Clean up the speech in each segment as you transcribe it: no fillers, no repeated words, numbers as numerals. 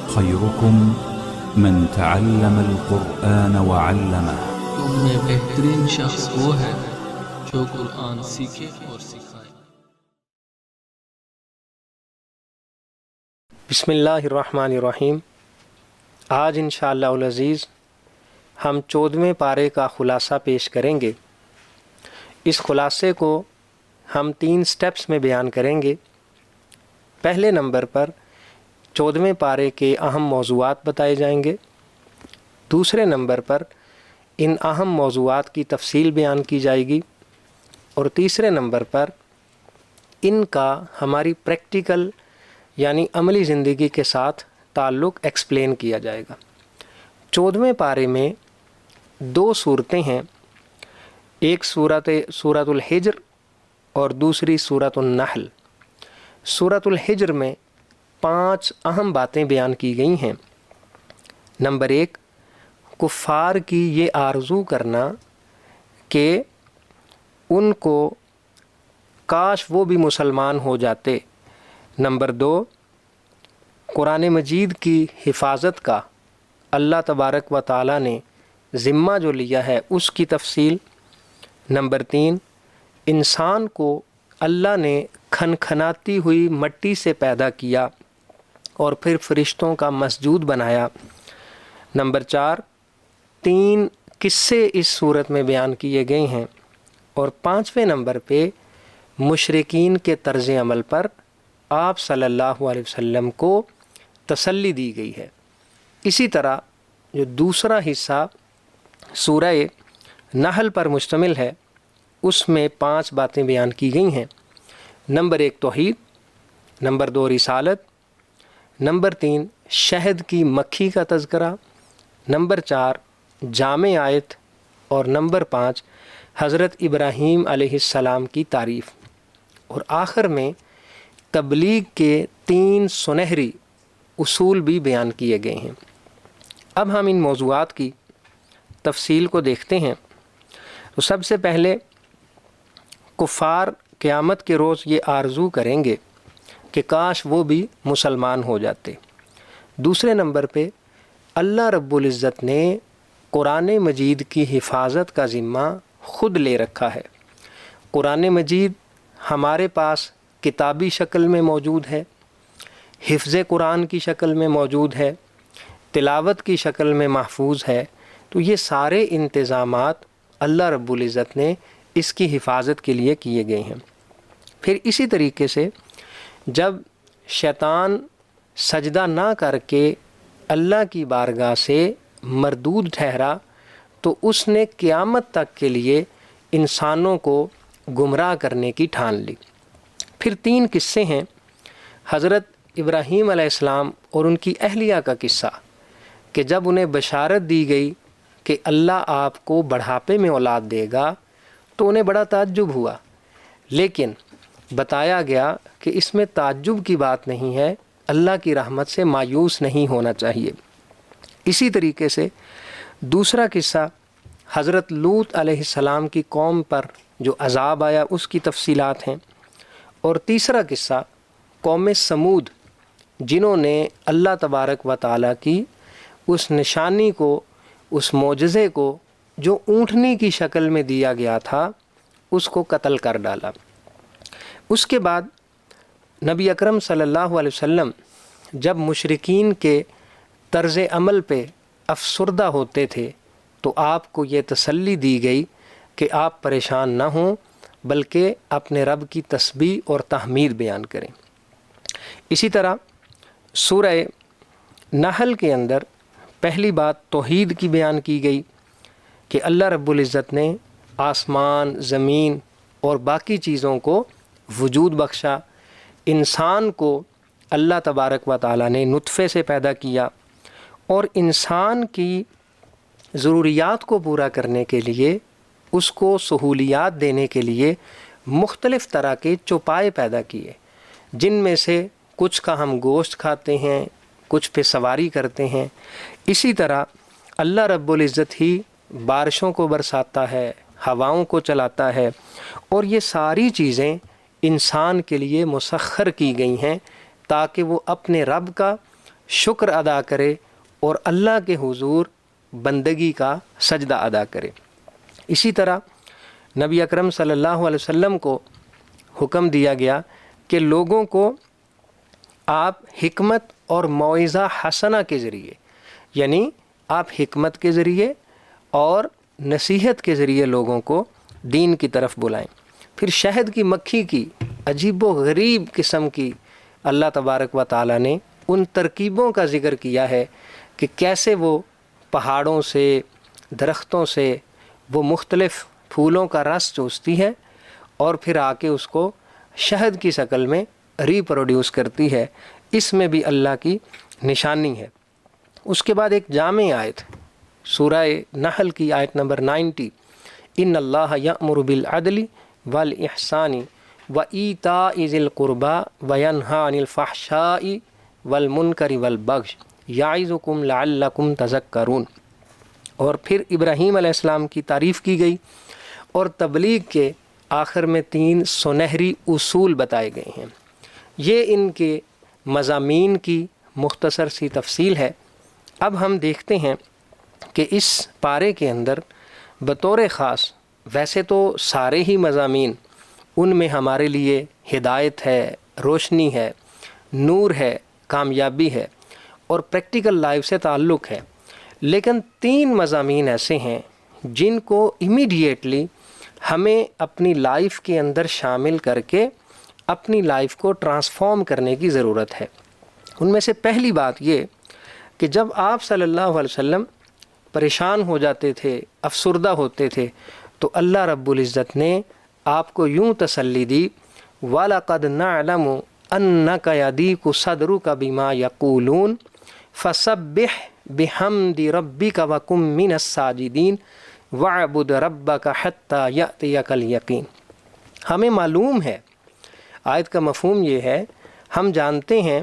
خيركم من تعلم القرآن وعلمه. تم میں بہترین شخص وہ ہے جو قرآن سیکھے اور سکھائے۔ بسم اللہ الرحمن الرحیم۔ آج انشاءاللہ العزیز ہم 14ویں پارے کا خلاصہ پیش کریں گے۔ اس خلاصے کو ہم 3 سٹیپس میں بیان کریں گے۔ پہلے نمبر پر 14ویں پارے کے اہم موضوعات بتائے جائیں گے۔ دوسرے نمبر پر ان اہم موضوعات کی تفصیل بیان کی جائے گی، اور تیسرے نمبر پر ان کا ہماری پریکٹیکل یعنی عملی زندگی کے ساتھ تعلق ایکسپلین کیا جائے گا۔ 14ویں پارے میں 2 صورتیں ہیں، ایک سورۃ الحجر اور دوسری سورۃ النحل۔ سورۃ الحجر میں 5 اہم باتیں بیان کی گئی ہیں۔ نمبر 1، کفار کی یہ آرزو کرنا کہ ان کو کاش وہ بھی مسلمان ہو جاتے۔ نمبر 2، قرآن مجید کی حفاظت کا اللہ تبارک و تعالی نے ذمہ جو لیا ہے اس کی تفصیل۔ نمبر 3، انسان کو اللہ نے کھنکھناتی ہوئی مٹی سے پیدا کیا اور پھر فرشتوں کا مسجود بنایا۔ نمبر 4، 3 قصے اس صورت میں بیان کیے گئے ہیں، اور 5ویں نمبر پہ مشرکین کے طرز عمل پر آپ صلی اللہ علیہ وسلم کو تسلی دی گئی ہے۔ اسی طرح جو دوسرا حصہ سورہ نحل پر مشتمل ہے اس میں 5 باتیں بیان کی گئی ہیں۔ نمبر 1، توحید۔ نمبر 2، رسالت۔ نمبر 3، شہد کی مکھی کا تذکرہ۔ نمبر 4، جامع آیت، اور نمبر 5، حضرت ابراہیم علیہ السلام کی تعریف، اور آخر میں تبلیغ کے 3 سنہری اصول بھی بیان کیے گئے ہیں۔ اب ہم ان موضوعات کی تفصیل کو دیکھتے ہیں۔ تو سب سے پہلے کفار قیامت کے روز یہ آرزو کریں گے کہ کاش وہ بھی مسلمان ہو جاتے۔ دوسرے نمبر پہ اللہ رب العزت نے قرآن مجید کی حفاظت کا ذمہ خود لے رکھا ہے۔ قرآن مجید ہمارے پاس کتابی شکل میں موجود ہے، حفظ قرآن کی شکل میں موجود ہے، تلاوت کی شکل میں محفوظ ہے۔ تو یہ سارے انتظامات اللہ رب العزت نے اس کی حفاظت کے لیے کیے گئے ہیں۔ پھر اسی طریقے سے جب شیطان سجدہ نہ کر کے اللہ کی بارگاہ سے مردود ٹھہرا تو اس نے قیامت تک کے لیے انسانوں کو گمراہ کرنے کی ٹھان لی۔ پھر 3 قصے ہیں، حضرت ابراہیم علیہ السلام اور ان کی اہلیہ کا قصہ، کہ جب انہیں بشارت دی گئی کہ اللہ آپ کو بڑھاپے میں اولاد دے گا تو انہیں بڑا تعجب ہوا، لیکن بتایا گیا کہ اس میں تعجب کی بات نہیں ہے، اللہ کی رحمت سے مایوس نہیں ہونا چاہیے۔ اسی طریقے سے دوسرا قصہ حضرت لوط علیہ السلام کی قوم پر جو عذاب آیا اس کی تفصیلات ہیں، اور تیسرا قصہ قوم سمود جنہوں نے اللہ تبارک و تعالیٰ کی اس نشانی کو، اس معجزے کو جو اونٹنی کی شکل میں دیا گیا تھا اس کو قتل کر ڈالا۔ اس کے بعد نبی اکرم صلی اللہ علیہ وسلم جب مشرکین کے طرز عمل پہ افسردہ ہوتے تھے تو آپ کو یہ تسلی دی گئی کہ آپ پریشان نہ ہوں بلکہ اپنے رب کی تسبیح اور تحمید بیان کریں۔ اسی طرح سورہ نحل کے اندر پہلی بات توحید کی بیان کی گئی کہ اللہ رب العزت نے آسمان، زمین اور باقی چیزوں کو وجود بخشا، انسان کو اللہ تبارک و تعالیٰ نے نطفے سے پیدا کیا، اور انسان کی ضروریات کو پورا کرنے کے لیے، اس کو سہولیات دینے کے لیے مختلف طرح کے چوپائے پیدا کیے، جن میں سے کچھ کا ہم گوشت کھاتے ہیں، کچھ پہ سواری کرتے ہیں۔ اسی طرح اللہ رب العزت ہی بارشوں کو برساتا ہے، ہواؤں کو چلاتا ہے، اور یہ ساری چیزیں انسان کے لیے مسخر کی گئی ہیں تاکہ وہ اپنے رب کا شکر ادا کرے اور اللہ کے حضور بندگی کا سجدہ ادا کرے۔ اسی طرح نبی اکرم صلی اللہ علیہ وسلم کو حکم دیا گیا کہ لوگوں کو آپ حکمت اور موعظہ حسنہ کے ذریعے، یعنی آپ حکمت کے ذریعے اور نصیحت کے ذریعے لوگوں کو دین کی طرف بلائیں۔ پھر شہد کی مکھی کی عجیب و غریب قسم کی اللہ تبارک و تعالیٰ نے ان ترکیبوں کا ذکر کیا ہے کہ کیسے وہ پہاڑوں سے، درختوں سے وہ مختلف پھولوں کا رس چوستی ہے اور پھر آ کے اس کو شہد کی شکل میں ریپروڈیوس کرتی ہے۔ اس میں بھی اللہ کی نشانی ہے۔ اس کے بعد ایک جامع آیت سورہ نحل کی آیت نمبر 90، ان اللہ یأمر بالعدل والاحسان وایتاء ذی القربى وینہی عن الفحشاء والمنکر والبغی یعظکم لعلکم تذکرون۔ اور پھر ابراہیم علیہ السلام کی تعریف کی گئی اور تبلیغ کے آخر میں 3 سنہری اصول بتائے گئے ہیں۔ یہ ان کے مضامین کی مختصر سی تفصیل ہے۔ اب ہم دیکھتے ہیں کہ اس پارے کے اندر بطور خاص ویسے تو سارے ہی مضامین ان میں ہمارے لیے ہدایت ہے، روشنی ہے، نور ہے، کامیابی ہے اور پریکٹیکل لائف سے تعلق ہے، لیکن 3 مضامین ایسے ہیں جن کو امیڈیٹلی ہمیں اپنی لائف کے اندر شامل کر کے اپنی لائف کو ٹرانسفارم کرنے کی ضرورت ہے۔ ان میں سے پہلی بات یہ کہ جب آپ صلی اللہ علیہ وسلم پریشان ہو جاتے تھے، افسردہ ہوتے تھے، تو اللہ رب العزت نے آپ کو یوں تسلی دی، وَلَقَدْ نَعْلَمُ أَنَّكَ يَضِيقُ صَدْرُكَ بِمَا يَقُولُونَ فَسَبِّحْ بِحَمْدِ رَبِّكَ وَكُن مِّنَ السَّاجِدِينَ وَاعْبُدْ رَبَّكَ حَتَّى يَأْتِيَكَ الْيَقِينُ۔ ہمیں معلوم ہے، آیت کا مفہوم یہ ہے، ہم جانتے ہیں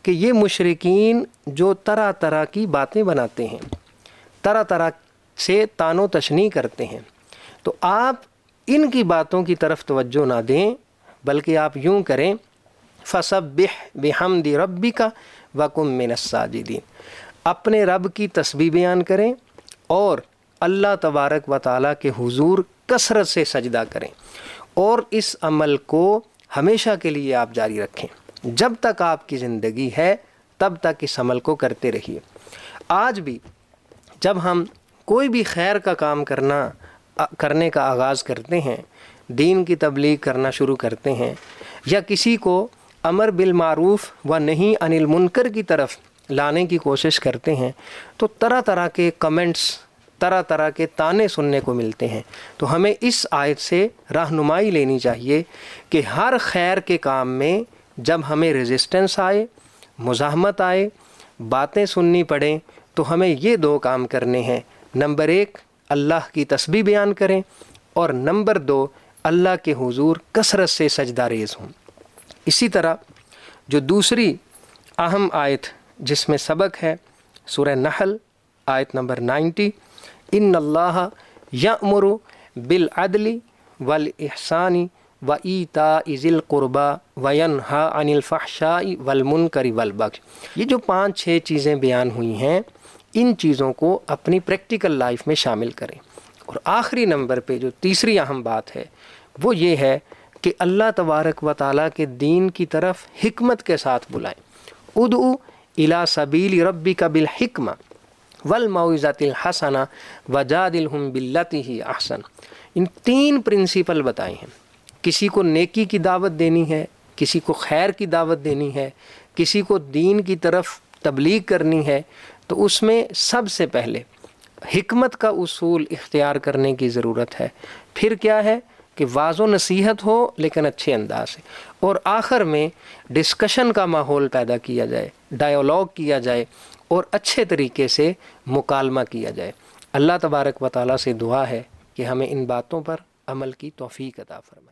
کہ یہ مشرکین جو طرح طرح کی باتیں بناتے ہیں، طرح طرح سے تان و تشنیع کرتے ہیں، تو آپ ان کی باتوں کی طرف توجہ نہ دیں، بلکہ آپ یوں کریں، فَسَبِّحْ بِحَمْدِ رَبِّكَ وَكُن مِّنَ السَّاجِدِينَ، اپنے رب کی تسبیح بیان کریں اور اللہ تبارک و تعالیٰ کے حضور کثرت سے سجدہ کریں، اور اس عمل کو ہمیشہ کے لیے آپ جاری رکھیں۔ جب تک آپ کی زندگی ہے تب تک اس عمل کو کرتے رہیے۔ آج بھی جب ہم کوئی بھی خیر کا کام کرنے کا آغاز کرتے ہیں، دین کی تبلیغ کرنا شروع کرتے ہیں، یا کسی کو امر بالمعروف و نہی عن المنکر کی طرف لانے کی کوشش کرتے ہیں، تو طرح طرح کے کمنٹس، طرح طرح کے تانے سننے کو ملتے ہیں۔ تو ہمیں اس آیت سے رہنمائی لینی چاہیے کہ ہر خیر کے کام میں جب ہمیں ریزسٹنس آئے، مزاحمت آئے، باتیں سننی پڑیں، تو ہمیں یہ 2 کام کرنے ہیں۔ نمبر 1 اللہ کی تسبیح بیان کریں، اور نمبر 2 اللہ کے حضور کثرت سے سجدہ ریز ہوں۔ اسی طرح جو دوسری اہم آیت جس میں سبق ہے، سورہ نحل آیت نمبر 90، ان اللہ یأمر بالعدل والاحسان وایتاء ذی القربى وینہی عن الفحشاء والمنکر والبغی۔ یہ جو 5-6 چیزیں بیان ہوئی ہیں، ان چیزوں کو اپنی پریکٹیکل لائف میں شامل کریں۔ اور آخری نمبر پہ جو تیسری اہم بات ہے وہ یہ ہے کہ اللہ تبارک و تعالیٰ کے دین کی طرف حکمت کے ساتھ بلائیں۔ ادعو الی سبیل ربک بالحکمہ والموعظۃ الحسنہ وجادلہم باللتی ہی احسن۔ ان 3 پرنسپل بتائے ہیں۔ کسی کو نیکی کی دعوت دینی ہے، کسی کو خیر کی دعوت دینی ہے، کسی کو دین کی طرف تبلیغ کرنی ہے، تو اس میں سب سے پہلے حکمت کا اصول اختیار کرنے کی ضرورت ہے۔ پھر کیا ہے کہ واعظ و نصیحت ہو لیکن اچھے انداز سے، اور آخر میں ڈسکشن کا ماحول پیدا کیا جائے، ڈائیلاگ کیا جائے اور اچھے طریقے سے مکالمہ کیا جائے۔ اللہ تبارک و تعالیٰ سے دعا ہے کہ ہمیں ان باتوں پر عمل کی توفیق عطا فرمائے۔